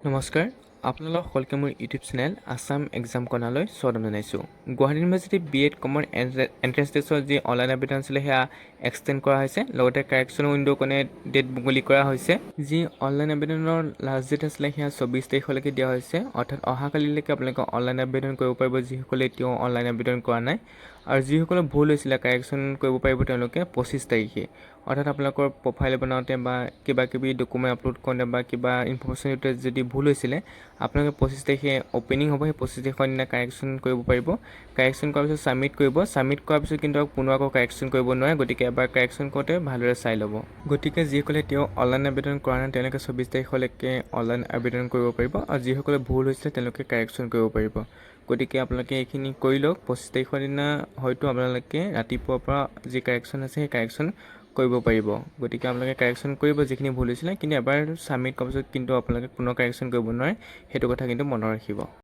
নমস্কাৰ আপোনালোক সকলোকে মোৰ ইউটিউব চেনেল আছাম এক্সাম কৰ্ণাৰলৈ স্বাগতম জনাইছোঁ। Guwahati university BEd common entrance টেষ্টৰ যি অনলাইন আবেদন আছিলে সেয়া এক্সটেণ্ড কৰা হৈছে। লগতে কাৰেকশ্যন উইণ্ড' কাৰণে ডেট মুকলি কৰা হৈছে। যি অনলাইন আবেদনৰ লাষ্ট ডেট আছিলে সেয়া 24 তাৰিখলৈকে দিয়া হৈছে। অৰ্থাৎ অহাকালিলৈকে আপোনালোকে অনলাইন আবেদন কৰিব পাৰিব যিসকলে এতিয়াও অনলাইন আবেদন কৰা নাই। আৰু যিসকলৰ ভুল হৈছিলে কাৰেকশ্যন কৰিব পাৰিব তেওঁলোকে 25 তাৰিখে। অৰ্থাৎ আপোনালোকৰ প্ৰফাইল বনাওঁতে বা কিবা কিবি ডকুমেণ্ট আপলোড কৰোঁতে বা কিবা ইনফৰ্মেশ্যন যদি ভুল হৈছিলে আপোনালোকে 25 তাৰিখে অপেনিং হ'ব। সেই 25 তাৰিখৰ দিনা কাৰেকশ্যন কৰিব পাৰিব। কাৰেকশ্যন কৰাৰ পিছত ছাবমিট কৰিব। ছাবমিট কৰাৰ পিছত কিন্তু পুনৰ আকৌ কাৰেকশ্যন কৰিব নোৱাৰে। গতিকে এবাৰ কাৰেকশ্যন কৰোঁতে ভালদৰে চাই ল'ব। গতিকে যিসকলে তেওঁ অনলাইন আবেদন কৰা নাই তেওঁলোকে 24 তাৰিখলৈকে অনলাইন আবেদন কৰিব পাৰিব। আৰু যিসকলে ভুল হৈছিলে তেওঁলোকে কাৰেকশ্যন কৰিব পাৰিব। গতিকে আপোনালোকে এইখিনি কৰি লওক। 25 তাৰিখৰ দিনা হয়তো আপোনালোকে ৰাতিপুৱাৰ পৰা যি কাৰেকশ্যন আছে সেই কাৰেকশ্যন কৰিব পাৰিব। গতিকে আপোনালোকে কাৰেকশ্যন কৰিব যিখিনি ভুল হৈছিলে, কিন্তু এবাৰ ছাবমিট কৰাৰ পিছত কিন্তু আপোনালোকে পুনৰ কাৰেকশ্যন কৰিব নোৱাৰে। সেইটো কথা কিন্তু মনত ৰাখিব।